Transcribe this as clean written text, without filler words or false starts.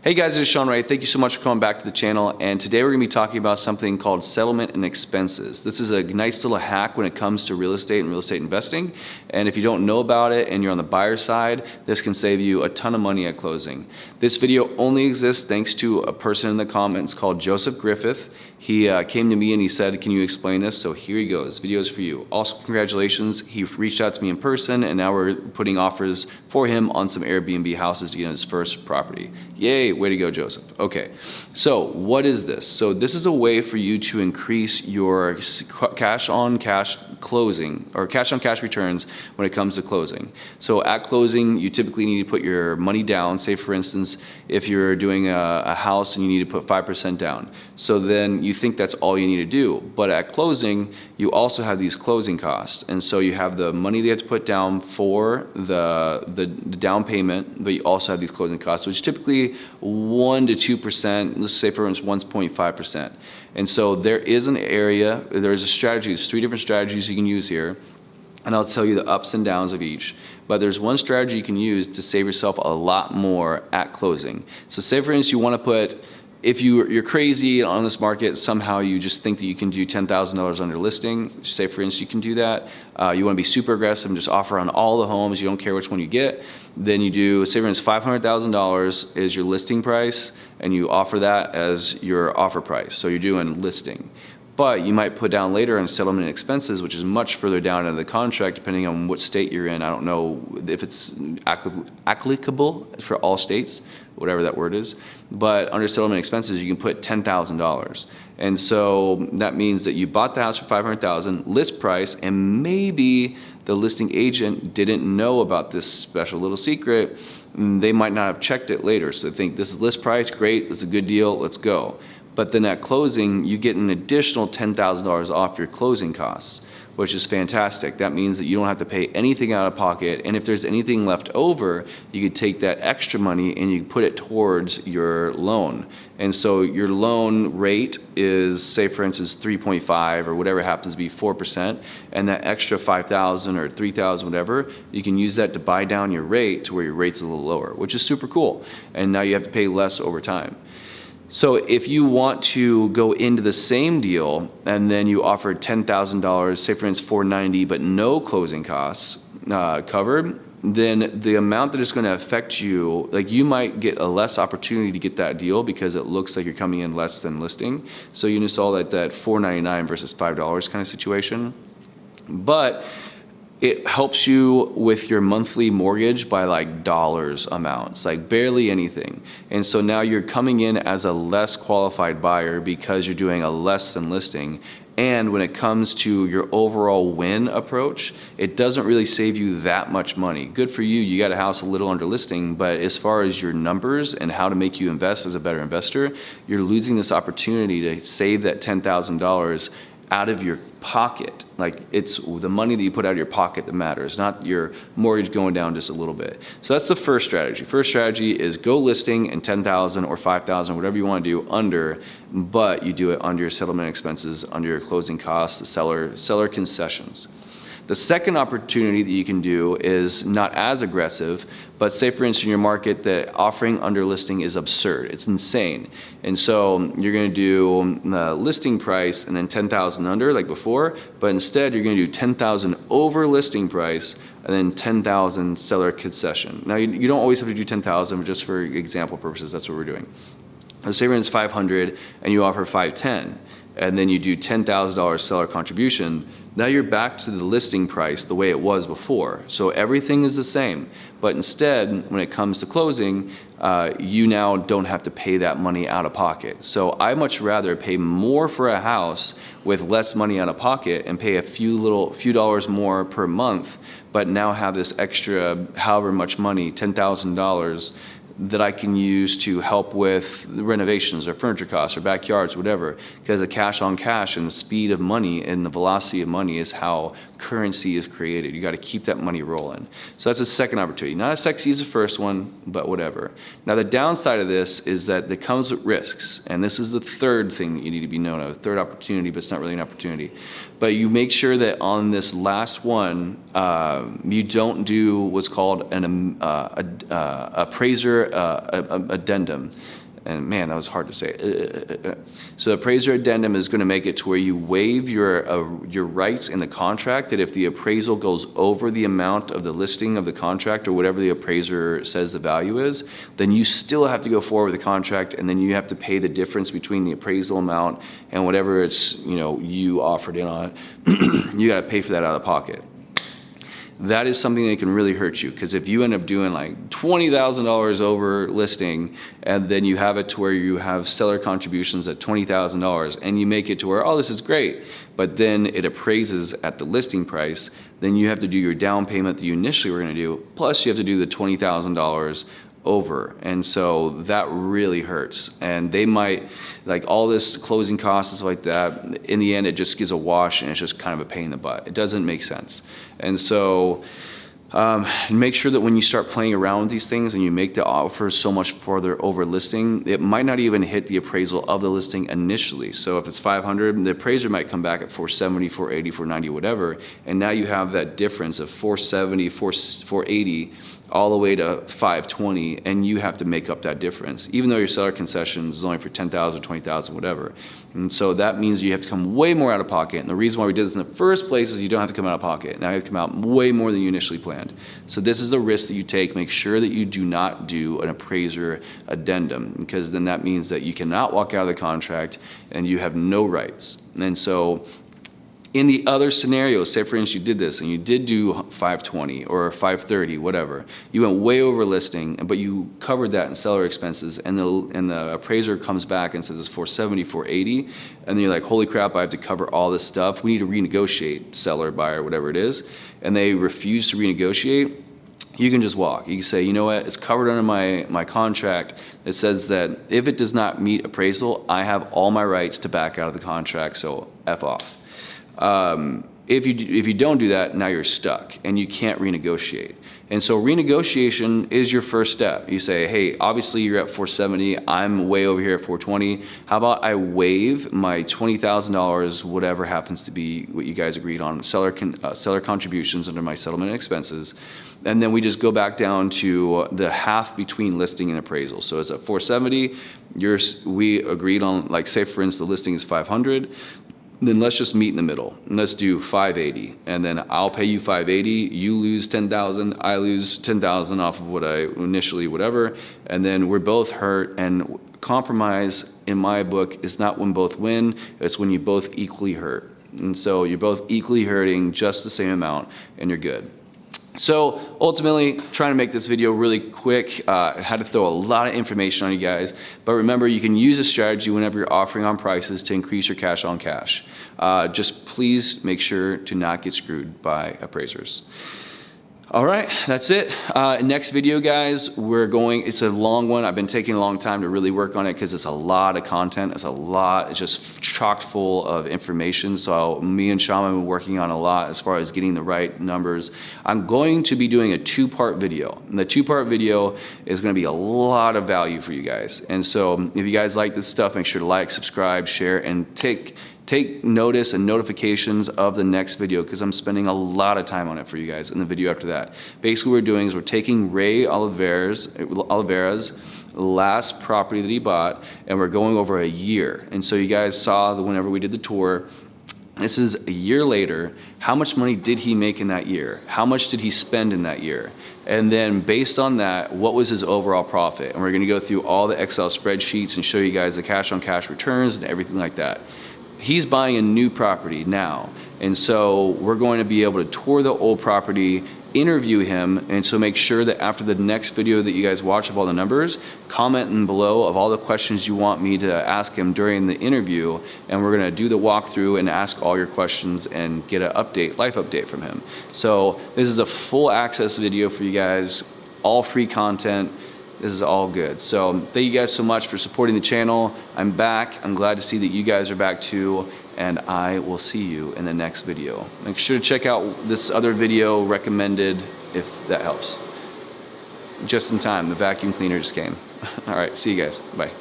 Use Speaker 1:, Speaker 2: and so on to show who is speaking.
Speaker 1: Hey guys, it's Sean Ray. Thank you so much for coming back to the channel. And today we're going to be talking about something called settlement and expenses. This is a nice little hack when it comes to real estate and real estate investing. And if you don't know about it and you're on the buyer side, this can save you a ton of money at closing. This video only exists thanks to a person in the comments called Joseph Griffith. He came to me and he said, "Can you explain this?" So here he goes. Video is for you. Also, congratulations. He reached out to me in person and now we're putting offers for him on some Airbnb houses to get his first property. Yay, way to go, Joseph. Okay, so what is this? So this is a way for you to increase your cash on cash closing or cash on cash returns when it comes to closing. So at closing, you typically need to put your money down. Say for instance, if you're doing a house and you need to put 5% down. So then you think that's all you need to do. But at closing, you also have these closing costs. And so you have the money that you have to put down for the down payment, but you also have these closing costs, which typically 1 to 2%, let's say for instance 1.5%. And so there is an area, there's a strategy, there's 3 different strategies you can use here. And I'll tell you the ups and downs of each. But there's one strategy you can use to save yourself a lot more at closing. So say for instance you want to put, if you're crazy on this market, somehow you just think that you can do $10,000 under listing, say for instance you can do that. You want to be super aggressive and just offer on all the homes, you don't care which one you get. Then you do, say for instance $500,000 is your listing price and you offer that as your offer price. So you're doing listing. But you might put down later on settlement expenses, which is much further down in the contract, depending on what state you're in. I don't know if it's applicable for all states, whatever that word is. But under settlement expenses, you can put $10,000. And so that means that you bought the house for $500,000, list price, and maybe the listing agent didn't know about this special little secret. They might not have checked it later. So they think this is list price, great, this is a good deal, let's go. But then at closing, you get an additional $10,000 off your closing costs, which is fantastic. That means that you don't have to pay anything out of pocket. And if there's anything left over, you could take that extra money and you can put it towards your loan. And so your loan rate is, say for instance, 3.5 or whatever happens to be 4%. And that extra $5,000 or $3,000, whatever, you can use that to buy down your rate to where your rate's a little lower, which is super cool. And now you have to pay less over time. So if you want to go into the same deal and then you offer $10,000, say for instance $490, but no closing costs covered, then the amount that is going to affect you, like you might get a less opportunity to get that deal because it looks like you're coming in less than listing. So you just saw that $499 versus $5 kind of situation. But it helps you with your monthly mortgage by like dollars amounts, like barely anything. And so now you're coming in as a less qualified buyer because you're doing a less than listing. And when it comes to your overall win approach, it doesn't really save you that much money. Good for you, you got a house a little under listing, but as far as your numbers and how to make you invest as a better investor, you're losing this opportunity to save that $10,000 out of your pocket. Like it's the money that you put out of your pocket that matters, not your mortgage going down just a little bit. So that's the first strategy. First strategy is go listing and 10,000 or 5,000, whatever you want to do under, but you do it under your settlement expenses, under your closing costs, the seller concessions. The second opportunity that you can do is not as aggressive, but say for instance in your market that offering under listing is absurd. It's insane. And so you're going to do the listing price and then 10,000 under like before, but instead you're going to do 10,000 over listing price and then 10,000 seller concession. Now you don't always have to do 10,000, but just for example purposes, that's what we're doing. Let's say it's 500 and you offer 510. And then you do $10,000 seller contribution, now you're back to the listing price the way it was before. So everything is the same, but instead, when it comes to closing, you now don't have to pay that money out of pocket. So I much rather pay more for a house with less money out of pocket and pay a few dollars more per month, but now have this extra however much money, $10,000, that I can use to help with the renovations or furniture costs or backyards, whatever. Because the cash on cash and the speed of money and the velocity of money is how currency is created. You got to keep that money rolling. So that's a second opportunity. Not as sexy as the first one, but whatever. Now the downside of this is that it comes with risks. And this is the third thing that you need to be known of. Third opportunity, but it's not really an opportunity. But you make sure that on this last one, you don't do what's called an appraiser addendum. And man, that was hard to say. So the appraiser addendum is going to make it to where you waive your rights in the contract, that if the appraisal goes over the amount of the listing of the contract or whatever the appraiser says the value is, then you still have to go forward with the contract, and then you have to pay the difference between the appraisal amount and whatever it's, you offered in on it. You got to pay for that out of pocket. That is something that can really hurt you, because if you end up doing like $20,000 over listing, and then you have it to where you have seller contributions at $20,000, and you make it to where, oh, this is great, but then it appraises at the listing price, then you have to do your down payment that you initially were going to do, plus you have to do the $20,000 over, and so that really hurts. And they might, like, all this closing costs and stuff like that, in the end it just gives a wash, and it's just kind of a pain in the butt. It doesn't make sense. And so make sure that when you start playing around with these things and you make the offer so much farther over listing, it might not even hit the appraisal of the listing initially. So if it's 500, the appraiser might come back at 470, 480, 490, whatever, and now you have that difference of 470, 480, all the way to 520, and you have to make up that difference, even though your seller concessions is only for 10,000, 20,000, whatever. And so that means you have to come way more out of pocket. And the reason why we did this in the first place is you don't have to come out of pocket. Now you have to come out way more than you initially planned. So this is a risk that you take. Make sure that you do not do an appraiser addendum, because then that means that you cannot walk out of the contract and you have no rights. And so in the other scenario, say for instance you did this and you did do 520 or 530, whatever, you went way over listing, but you covered that in seller expenses, and the appraiser comes back and says it's 470, 480, and then you're like, holy crap, I have to cover all this stuff. We need to renegotiate, seller, buyer, whatever it is, and they refuse to renegotiate. You can just walk. You can say, you know what, it's covered under my contract. It says that if it does not meet appraisal, I have all my rights to back out of the contract, so F off. If you don't do that, now you're stuck and you can't renegotiate. And so renegotiation is your first step. You say, hey, obviously you're at 470, I'm way over here at 420. How about I waive my $20,000, whatever happens to be what you guys agreed on, seller contributions under my settlement expenses, and then we just go back down to the half between listing and appraisal. So it's at 470, we agreed on, like, say for instance the listing is 500, then let's just meet in the middle. And let's do 580, and then I'll pay you 580. You lose 10,000. I lose 10,000 off of what I initially whatever, and then we're both hurt. And compromise, in my book, is not when both win. It's when you both equally hurt. And so you're both equally hurting just the same amount, and you're good. So ultimately, trying to make this video really quick, I had to throw a lot of information on you guys, but remember, you can use this strategy whenever you're offering on prices to increase your cash on cash. Just please make sure to not get screwed by appraisers. All right, that's it. Next video, guys, it's a long one. I've been taking a long time to really work on it because it's a lot of content. It's just chock full of information. So me and Shama have been working on a lot as far as getting the right numbers. I'm going to be doing a two-part video. And the two-part video is going to be a lot of value for you guys. And so if you guys like this stuff, make sure to like, subscribe, share, and take notice and notifications of the next video, because I'm spending a lot of time on it for you guys in the video after that. Basically what we're doing is we're taking Ray Oliveira's last property that he bought, and we're going over a year. And so you guys saw that whenever we did the tour, this is a year later. How much money did he make in that year? How much did he spend in that year? And then based on that, what was his overall profit? And we're gonna go through all the Excel spreadsheets and show you guys the cash on cash returns and everything like that. He's buying a new property now, and so we're going to be able to tour the old property, interview him, and so make sure that after the next video that you guys watch of all the numbers, comment in below of all the questions you want me to ask him during the interview, and we're gonna do the walkthrough and ask all your questions and get an life update from him. So this is a full access video for you guys, all free content. This is all good. So thank you guys so much for supporting the channel. I'm back. I'm glad to see that you guys are back too, and I will see you in the next video. Make sure to check out this other video recommended if that helps. Just in time, the vacuum cleaner just came. All right, see you guys. Bye.